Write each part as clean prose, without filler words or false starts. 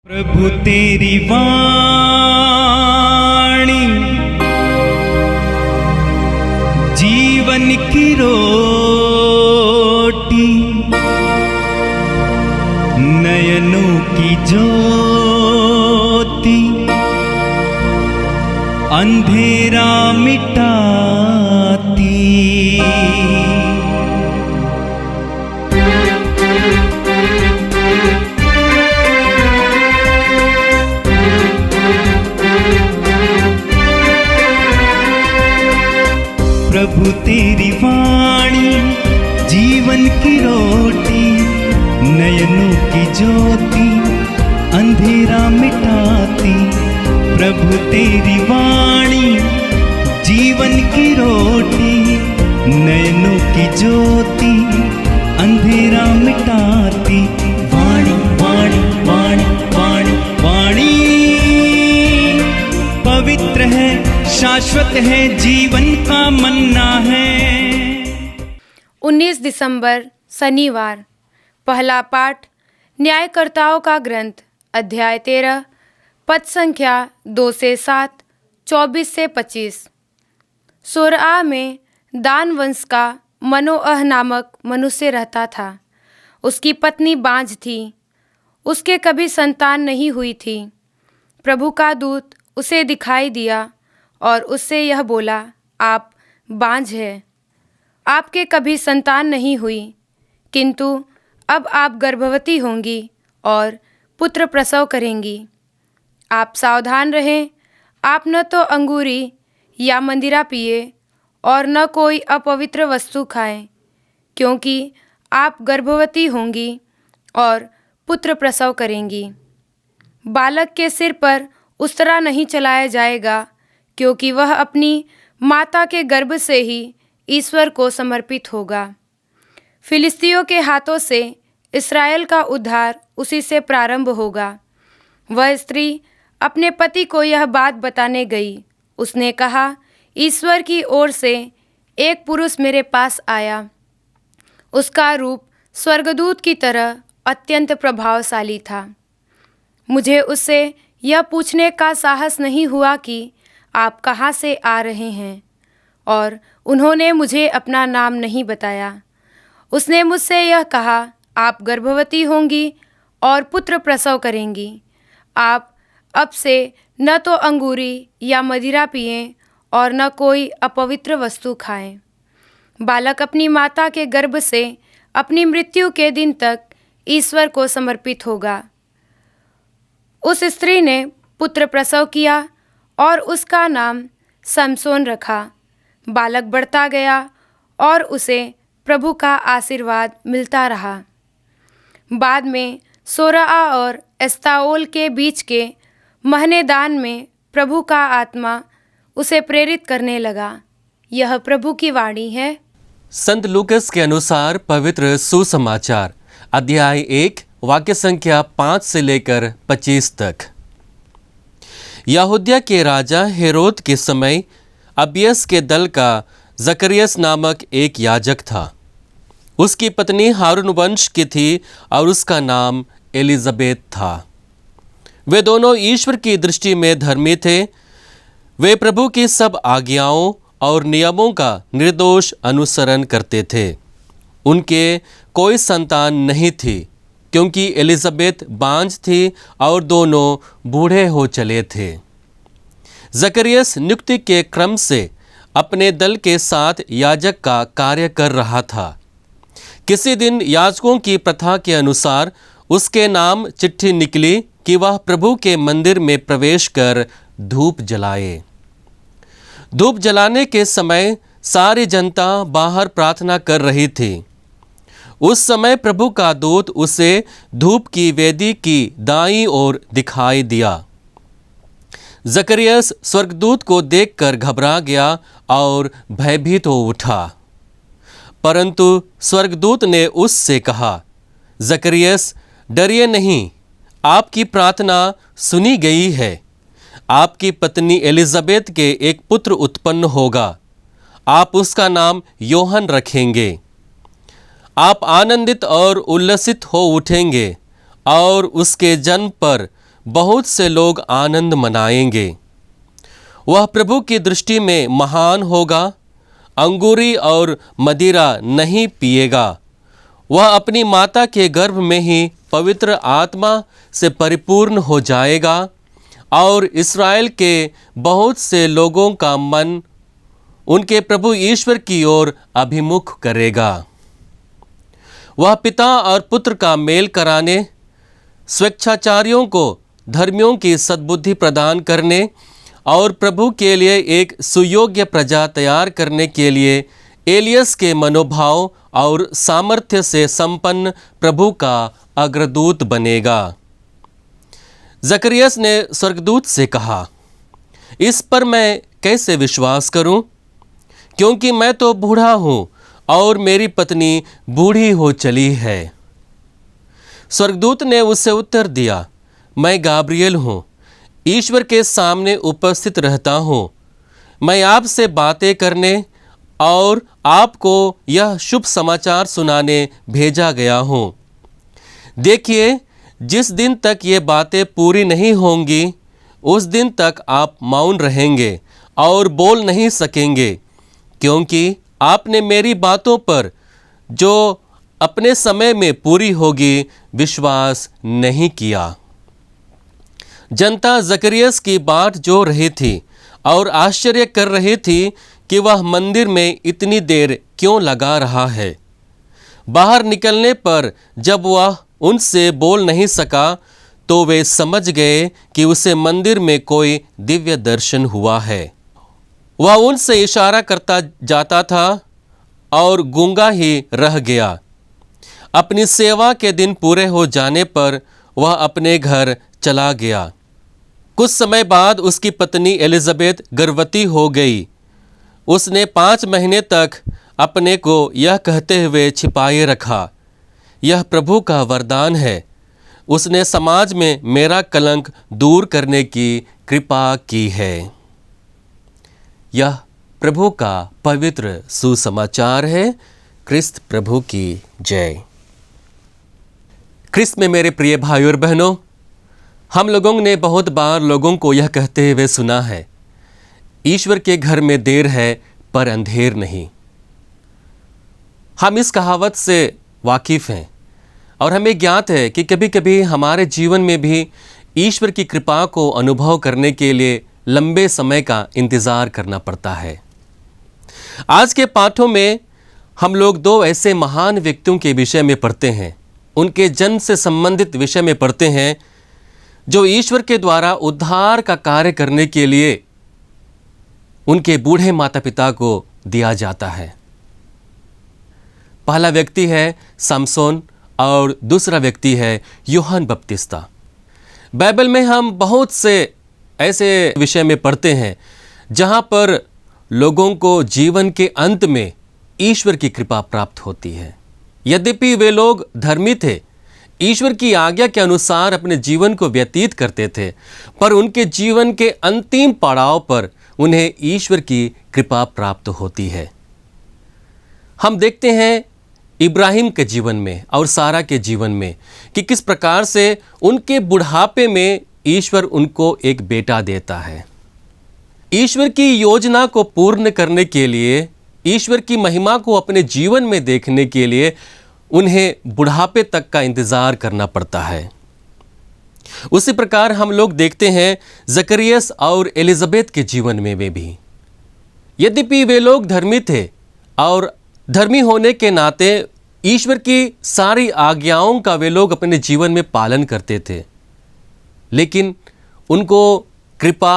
प्रभु तेरी वाणी जीवन की रोटी, नयनों की ज्योति, अंधेरा मिटाती। प्रभु तेरी वाणी जीवन की रोटी, नयनों की ज्योति, अंधेरा मिटाती। प्रभु तेरी वाणी जीवन की रोटी, नयनों की ज्योति, अंधेरा मिटाती। वाणी वाणी वाणी वाणी वाणी पवित्र है, शाश्वत है, जीवन का मन्ना है। 19 दिसंबर शनिवार। पहला पाठ न्यायकर्ताओं का ग्रंथ अध्याय 13 पद संख्या 2 से 7, 24 से 25। सोरआ में दान वंश का मनोअह नामक मनुष्य रहता था। उसकी पत्नी बांझ थी, उसके कभी संतान नहीं हुई थी। प्रभु का दूत उसे दिखाई दिया और उससे यह बोला, आप बांझ हैं, आपके कभी संतान नहीं हुई, किंतु अब आप गर्भवती होंगी और पुत्र प्रसव करेंगी। आप सावधान रहें, आप न तो अंगूरी या मंदिरा पिए और न कोई अपवित्र वस्तु खाएं, क्योंकि आप गर्भवती होंगी और पुत्र प्रसव करेंगी। बालक के सिर पर उस्तरा नहीं चलाया जाएगा, क्योंकि वह अपनी माता के गर्भ से ही ईश्वर को समर्पित होगा। फिलिस्तियों के हाथों से इस्राएल का उद्धार उसी से प्रारंभ होगा। वह स्त्री अपने पति को यह बात बताने गई। उसने कहा, ईश्वर की ओर से एक पुरुष मेरे पास आया। उसका रूप स्वर्गदूत की तरह अत्यंत प्रभावशाली था। मुझे उससे यह पूछने का साहस नहीं हुआ कि आप कहाँ से आ रहे हैं, और उन्होंने मुझे अपना नाम नहीं बताया। उसने मुझसे यह कहा, आप गर्भवती होंगी और पुत्र प्रसव करेंगी। आप अब से न तो अंगूरी या मदिरा पिएं और न कोई अपवित्र वस्तु खाएं। बालक अपनी माता के गर्भ से अपनी मृत्यु के दिन तक ईश्वर को समर्पित होगा। उस स्त्री ने पुत्र प्रसव किया और उसका नाम समसोन रखा। बालक बढ़ता गया और उसे प्रभु का आशीर्वाद मिलता रहा। बाद में सोरआ और एस्ताओल के बीच के महनेदान में प्रभु का आत्मा उसे प्रेरित करने लगा। यह प्रभु की वाणी है। संत लूकस के अनुसार पवित्र सुसमाचार अध्याय 1 वाक्य संख्या 5 से लेकर 25 तक। यहूदिया के राजा हेरोद के समय अबियस के दल का जकरियस नामक एक याजक था। उसकी पत्नी हारून वंश की थी और उसका नाम एलिजाबेथ था। वे दोनों ईश्वर की दृष्टि में धर्मी थे। वे प्रभु की सब आज्ञाओं और नियमों का निर्दोष अनुसरण करते थे। उनके कोई संतान नहीं थी, क्योंकि एलिजाबेथ बांझ थी और दोनों बूढ़े हो चले थे। जकरियस नियुक्ति के क्रम से अपने दल के साथ याजक का कार्य कर रहा था। किसी दिन याजकों की प्रथा के अनुसार उसके नाम चिट्ठी निकली कि वह प्रभु के मंदिर में प्रवेश कर धूप जलाए। धूप जलाने के समय सारी जनता बाहर प्रार्थना कर रही थी। उस समय प्रभु का दूत उसे धूप की वेदी की दाईं ओर दिखाई दिया। जकरियस स्वर्गदूत को देखकर घबरा गया और भयभीत हो उठा। परंतु स्वर्गदूत ने उससे कहा, जकरियस डरिए नहीं, आपकी प्रार्थना सुनी गई है। आपकी पत्नी एलिजाबेथ के एक पुत्र उत्पन्न होगा। आप उसका नाम योहन रखेंगे। आप आनंदित और उल्लसित हो उठेंगे और उसके जन्म पर बहुत से लोग आनंद मनाएंगे। वह प्रभु की दृष्टि में महान होगा, अंगूरी और मदिरा नहीं पिएगा। वह अपनी माता के गर्भ में ही पवित्र आत्मा से परिपूर्ण हो जाएगा और इस्राएल के बहुत से लोगों का मन उनके प्रभु ईश्वर की ओर अभिमुख करेगा। वह पिता और पुत्र का मेल कराने, स्वेच्छाचारियों को धर्मियों की सद्बुद्धि प्रदान करने और प्रभु के लिए एक सुयोग्य प्रजा तैयार करने के लिए एलियस के मनोभाव और सामर्थ्य से संपन्न प्रभु का अग्रदूत बनेगा। जकरियस ने स्वर्गदूत से कहा, इस पर मैं कैसे विश्वास करूं? क्योंकि मैं तो बूढ़ा हूं और मेरी पत्नी बूढ़ी हो चली है। स्वर्गदूत ने उससे उत्तर दिया, मैं गाब्रियल हूँ, ईश्वर के सामने उपस्थित रहता हूँ। मैं आपसे बातें करने और आपको यह शुभ समाचार सुनाने भेजा गया हूँ। देखिए, जिस दिन तक ये बातें पूरी नहीं होंगी उस दिन तक आप मौन रहेंगे और बोल नहीं सकेंगे, क्योंकि आपने मेरी बातों पर जो अपने समय में पूरी होगी विश्वास नहीं किया। जनता जकरियस की बाट जो रही थी और आश्चर्य कर रही थी कि वह मंदिर में इतनी देर क्यों लगा रहा है। बाहर निकलने पर जब वह उनसे बोल नहीं सका तो वे समझ गए कि उसे मंदिर में कोई दिव्य दर्शन हुआ है। वह उनसे इशारा करता जाता था और गूंगा ही रह गया। अपनी सेवा के दिन पूरे हो जाने पर वह अपने घर चला गया। कुछ समय बाद उसकी पत्नी एलिजाबेथ गर्भवती हो गई। उसने 5 महीने तक अपने को यह कहते हुए छिपाए रखा, यह प्रभु का वरदान है। उसने समाज में मेरा कलंक दूर करने की कृपा की है। यह प्रभु का पवित्र सुसमाचार है। क्रिस्त प्रभु की जय। क्रिस्त में मेरे प्रिय भाई और बहनों, हम लोगों ने बहुत बार लोगों को यह कहते हुए सुना है, ईश्वर के घर में देर है पर अंधेर नहीं। हम इस कहावत से वाकिफ़ हैं और हमें ज्ञात है कि कभी कभी हमारे जीवन में भी ईश्वर की कृपा को अनुभव करने के लिए लंबे समय का इंतज़ार करना पड़ता है। आज के पाठों में हम लोग 2 ऐसे महान व्यक्तियों के विषय में पढ़ते हैं, उनके जन्म से संबंधित विषय में पढ़ते हैं जो ईश्वर के द्वारा उद्धार का कार्य करने के लिए उनके बूढ़े माता पिता को दिया जाता है। पहला व्यक्ति है समसोन और दूसरा व्यक्ति है यूहन्ना बपतिस्ता। बाइबल में हम बहुत से ऐसे विषय में पढ़ते हैं जहां पर लोगों को जीवन के अंत में ईश्वर की कृपा प्राप्त होती है। यद्यपि वे लोग धर्मी थे, ईश्वर की आज्ञा के अनुसार अपने जीवन को व्यतीत करते थे, पर उनके जीवन के अंतिम पड़ाव पर उन्हें ईश्वर की कृपा प्राप्त होती है। हम देखते हैं इब्राहिम के जीवन में और सारा के जीवन में कि किस प्रकार से उनके बुढ़ापे में ईश्वर उनको एक बेटा देता है। ईश्वर की योजना को पूर्ण करने के लिए, ईश्वर की महिमा को अपने जीवन में देखने के लिए उन्हें बुढ़ापे तक का इंतज़ार करना पड़ता है। उसी प्रकार हम लोग देखते हैं जकरियस और एलिजाबेथ के जीवन में भी। यद्यपि वे लोग धर्मी थे और धर्मी होने के नाते ईश्वर की सारी आज्ञाओं का वे लोग अपने जीवन में पालन करते थे, लेकिन उनको कृपा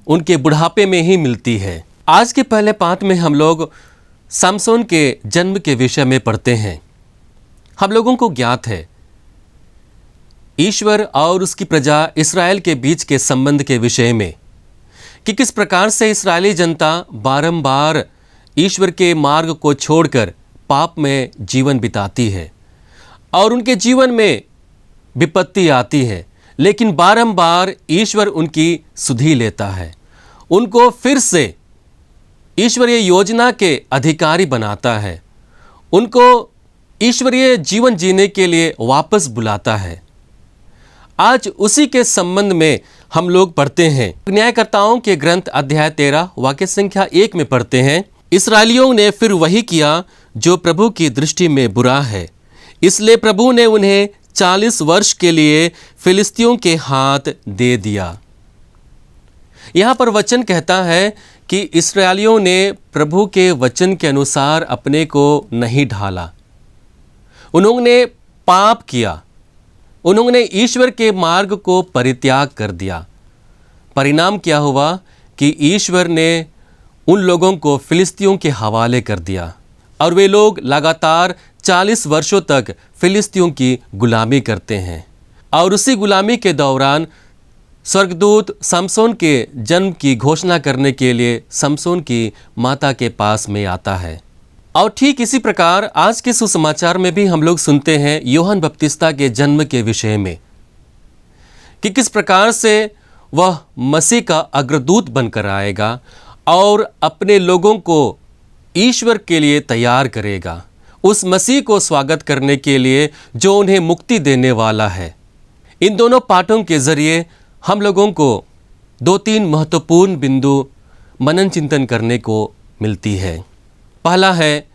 उनके बुढ़ापे में ही मिलती है। आज के पहले पाठ में हम लोग समसोन के जन्म के विषय में पढ़ते हैं। हम लोगों को ज्ञात है ईश्वर और उसकी प्रजा इस्राएल के बीच के संबंध के विषय में कि किस प्रकार से इस्राएली जनता बारंबार ईश्वर के मार्ग को छोड़कर पाप में जीवन बिताती है और उनके जीवन में विपत्ति आती है, लेकिन बारंबार ईश्वर उनकी सुधि लेता है, उनको फिर से ईश्वरीय योजना के अधिकारी बनाता है, उनको ईश्वरीय जीवन जीने के लिए वापस बुलाता है। आज उसी के संबंध में हम लोग पढ़ते हैं। न्यायकर्ताओं के ग्रंथ अध्याय 13 वाक्य संख्या 1 में पढ़ते हैं, इसराइलियों ने फिर वही किया जो प्रभु की दृष्टि में बुरा है, इसलिए प्रभु ने उन्हें 40 वर्ष के लिए फिलिस्तियों के हाथ दे दिया। यहाँ पर वचन कहता है कि इसराइलियों ने प्रभु के वचन के अनुसार अपने को नहीं ढाला, उन्होंने पाप किया, उन्होंने ईश्वर के मार्ग को परित्याग कर दिया। परिणाम क्या हुआ कि ईश्वर ने उन लोगों को फिलिस्तियों के हवाले कर दिया और वे लोग लगातार 40 वर्षों तक फिलिस्तियों की गुलामी करते हैं। और उसी गुलामी के दौरान स्वर्गदूत समसोन के जन्म की घोषणा करने के लिए समसोन की माता के पास में आता है। और ठीक इसी प्रकार आज के सुसमाचार में भी हम लोग सुनते हैं यूहन्ना बपतिस्ता के जन्म के विषय में कि किस प्रकार से वह मसीह का अग्रदूत बनकर आएगा और अपने लोगों को ईश्वर के लिए तैयार करेगा, उस मसीह को स्वागत करने के लिए जो उन्हें मुक्ति देने वाला है। इन दोनों पाठों के जरिए हम लोगों को 2-3 महत्वपूर्ण बिंदु मनन चिंतन करने को मिलती है। पहला है,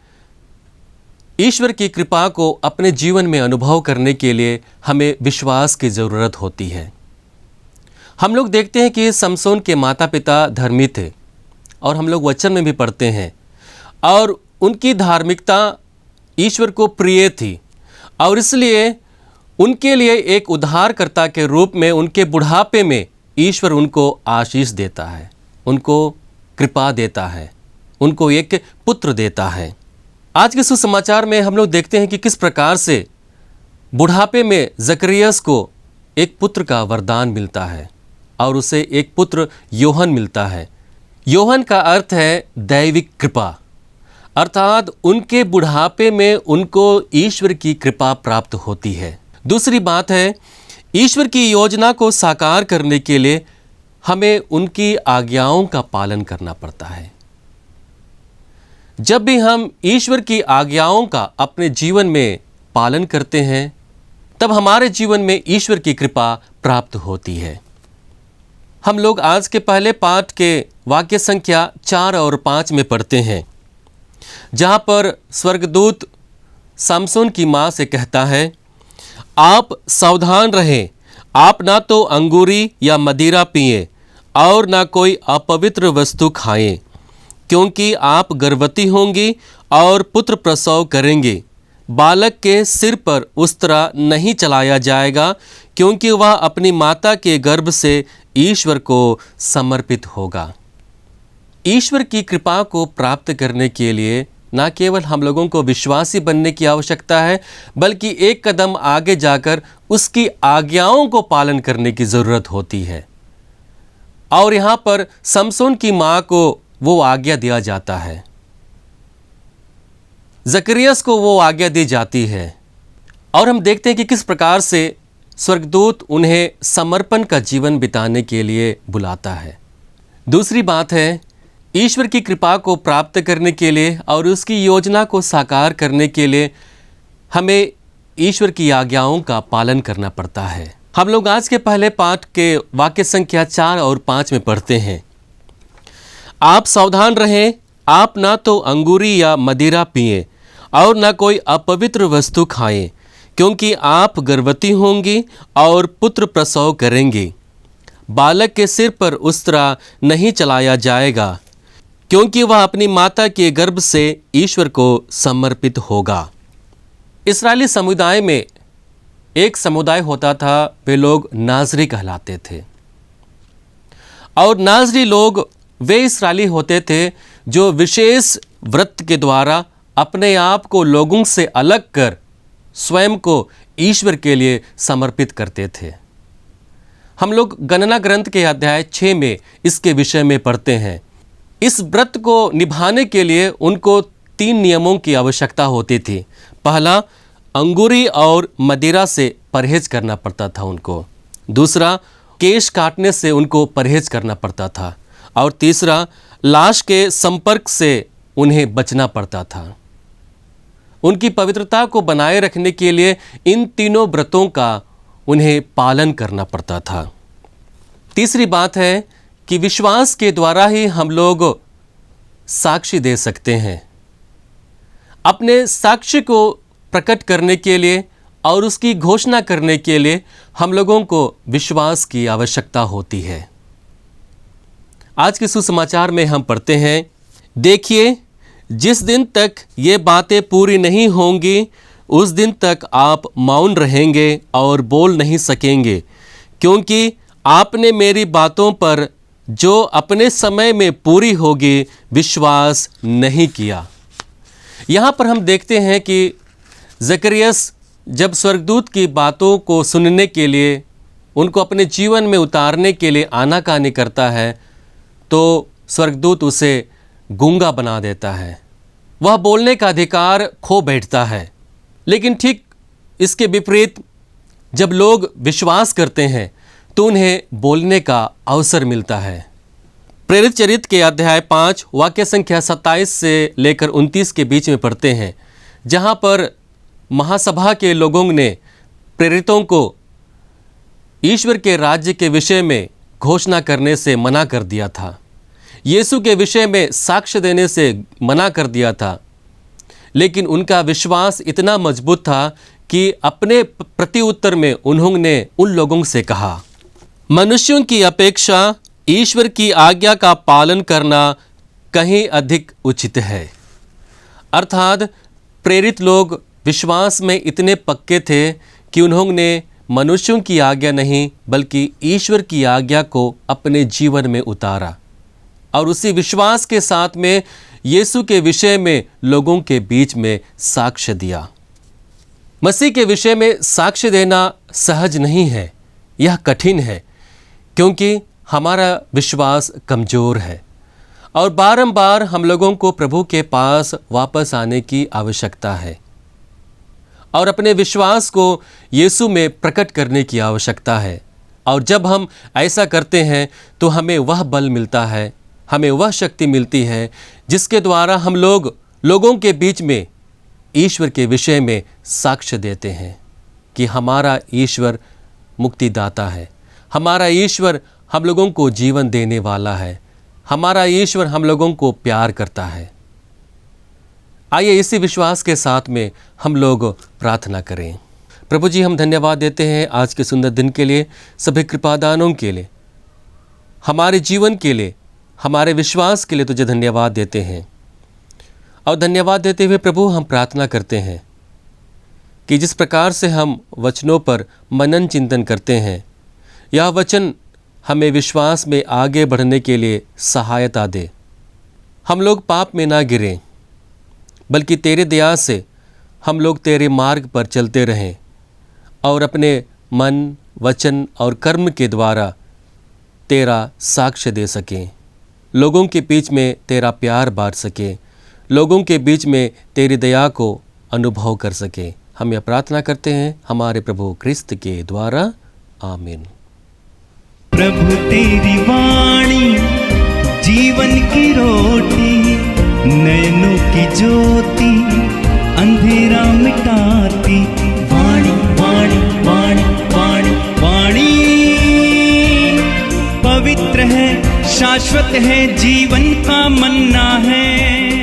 ईश्वर की कृपा को अपने जीवन में अनुभव करने के लिए हमें विश्वास की ज़रूरत होती है। हम लोग देखते हैं कि समसोन के माता पिता धर्मी थे और हम लोग वचन में भी पढ़ते हैं और उनकी धार्मिकता ईश्वर को प्रिय थी और इसलिए उनके लिए एक उद्धारकर्ता के रूप में उनके बुढ़ापे में ईश्वर उनको आशीष देता है, उनको कृपा देता है, उनको एक पुत्र देता है। आज के सुसमाचार में हम लोग देखते हैं कि किस प्रकार से बुढ़ापे में जकरियस को एक पुत्र का वरदान मिलता है और उसे एक पुत्र योहन मिलता है। योहन का अर्थ है दैविक कृपा, अर्थात उनके बुढ़ापे में उनको ईश्वर की कृपा प्राप्त होती है। दूसरी बात है, ईश्वर की योजना को साकार करने के लिए हमें उनकी आज्ञाओं का पालन करना पड़ता है। जब भी हम ईश्वर की आज्ञाओं का अपने जीवन में पालन करते हैं तब हमारे जीवन में ईश्वर की कृपा प्राप्त होती है। हम लोग आज के पहले पाठ के वाक्य संख्या 4 और 5 में पढ़ते हैं, जहाँ पर स्वर्गदूत समसोन की माँ से कहता है, आप सावधान रहें, आप ना तो अंगूरी या मदिरा पिएं और ना कोई अपवित्र वस्तु खाएं, क्योंकि आप गर्भवती होंगी और पुत्र प्रसव करेंगे। बालक के सिर पर उस्तरा नहीं चलाया जाएगा, क्योंकि वह अपनी माता के गर्भ से ईश्वर को समर्पित होगा। ईश्वर की कृपा को प्राप्त करने के लिए न केवल हम लोगों को विश्वासी बनने की आवश्यकता है, बल्कि एक कदम आगे जाकर उसकी आज्ञाओं को पालन करने की ज़रूरत होती है। और यहाँ पर समसोन की माँ को वो आज्ञा दिया जाता है, जकरियस को वो आज्ञा दी जाती है और हम देखते हैं कि किस प्रकार से स्वर्गदूत उन्हें समर्पण का जीवन बिताने के लिए बुलाता है। दूसरी बात है, ईश्वर की कृपा को प्राप्त करने के लिए और उसकी योजना को साकार करने के लिए हमें ईश्वर की आज्ञाओं का पालन करना पड़ता है। हम लोग आज के पहले पाठ के वाक्य संख्या 4 और 5 में पढ़ते हैं, आप सावधान रहें, आप ना तो अंगूरी या मदिरा पिएं और ना कोई अपवित्र वस्तु खाएं, क्योंकि आप गर्भवती होंगी और पुत्र प्रसव करेंगी। बालक के सिर पर उस्तरा नहीं चलाया जाएगा, क्योंकि वह अपनी माता के गर्भ से ईश्वर को समर्पित होगा। इस्राएली समुदाय में एक समुदाय होता था, वे लोग नाज़री कहलाते थे और नाज़री लोग वे इस्राएली होते थे जो विशेष व्रत के द्वारा अपने आप को लोगों से अलग कर स्वयं को ईश्वर के लिए समर्पित करते थे। हम लोग गणना ग्रंथ के अध्याय 6 में इसके विषय में पढ़ते हैं। इस व्रत को निभाने के लिए उनको 3 नियमों की आवश्यकता होती थी। पहला, अंगूरी और मदिरा से परहेज करना पड़ता था उनको। दूसरा, केश काटने से उनको परहेज करना पड़ता था और तीसरा, लाश के संपर्क से उन्हें बचना पड़ता था। उनकी पवित्रता को बनाए रखने के लिए इन तीनों व्रतों का उन्हें पालन करना पड़ता था। तीसरी बात है कि विश्वास के द्वारा ही हम लोग साक्षी दे सकते हैं। अपने साक्ष्य को प्रकट करने के लिए और उसकी घोषणा करने के लिए हम लोगों को विश्वास की आवश्यकता होती है। आज के सुसमाचार में हम पढ़ते हैं, देखिए जिस दिन तक ये बातें पूरी नहीं होंगी उस दिन तक आप मौन रहेंगे और बोल नहीं सकेंगे, क्योंकि आपने मेरी बातों पर जो अपने समय में पूरी होगी विश्वास नहीं किया। यहाँ पर हम देखते हैं कि जकरियस जब स्वर्गदूत की बातों को सुनने के लिए, उनको अपने जीवन में उतारने के लिए आनाकानी करता है, तो स्वर्गदूत उसे गूंगा बना देता है। वह बोलने का अधिकार खो बैठता है। लेकिन ठीक इसके विपरीत जब लोग विश्वास करते हैं तो उन्हें बोलने का अवसर मिलता है। प्रेरित चरित्र के अध्याय 5 वाक्य संख्या 27 से लेकर 29 के बीच में पढ़ते हैं, जहाँ पर महासभा के लोगों ने प्रेरितों को ईश्वर के राज्य के विषय में घोषणा करने से मना कर दिया था, यीशु के विषय में साक्ष्य देने से मना कर दिया था। लेकिन उनका विश्वास इतना मजबूत था कि अपने प्रत्युत्तर में उन्होंने उन लोगों से कहा, मनुष्यों की अपेक्षा ईश्वर की आज्ञा का पालन करना कहीं अधिक उचित है। अर्थात प्रेरित लोग विश्वास में इतने पक्के थे कि उन्होंने मनुष्यों की आज्ञा नहीं बल्कि ईश्वर की आज्ञा को अपने जीवन में उतारा और उसी विश्वास के साथ में यीशु के विषय में लोगों के बीच में साक्ष्य दिया। मसीह के विषय में साक्ष्य देना सहज नहीं है, यह कठिन है, क्योंकि हमारा विश्वास कमज़ोर है और बारंबार हम लोगों को प्रभु के पास वापस आने की आवश्यकता है और अपने विश्वास को यीशु में प्रकट करने की आवश्यकता है। और जब हम ऐसा करते हैं तो हमें वह बल मिलता है, हमें वह शक्ति मिलती है जिसके द्वारा हम लोगों के बीच में ईश्वर के विषय में साक्ष्य देते हैं कि हमारा ईश्वर मुक्तिदाता है, हमारा ईश्वर हम लोगों को जीवन देने वाला है, हमारा ईश्वर हम लोगों को प्यार करता है। आइए इसी विश्वास के साथ में हम लोग प्रार्थना करें। प्रभु जी, हम धन्यवाद देते हैं आज के सुंदर दिन के लिए, सभी कृपादानों के लिए, हमारे जीवन के लिए, हमारे विश्वास के लिए तुझे धन्यवाद देते हैं। और धन्यवाद देते हुए प्रभु हम प्रार्थना करते हैं कि जिस प्रकार से हम वचनों पर मनन चिंतन करते हैं, यह वचन हमें विश्वास में आगे बढ़ने के लिए सहायता दे। हम लोग पाप में ना गिरें, बल्कि तेरे दया से हम लोग तेरे मार्ग पर चलते रहें और अपने मन, वचन और कर्म के द्वारा तेरा साक्ष्य दे सकें, लोगों के बीच में तेरा प्यार बांट सकें, लोगों के बीच में तेरी दया को अनुभव कर सकें। हम यह प्रार्थना करते हैं हमारे प्रभु क्रिस्त के द्वारा, आमीन। प्रभु तेरी वाणी जीवन की रोटी, नयनों की ज्योति अंधेरा मिटाती। वाणी वाणी वाणी वाणी वाणी पवित्र है, शाश्वत है, जीवन का मन्ना है।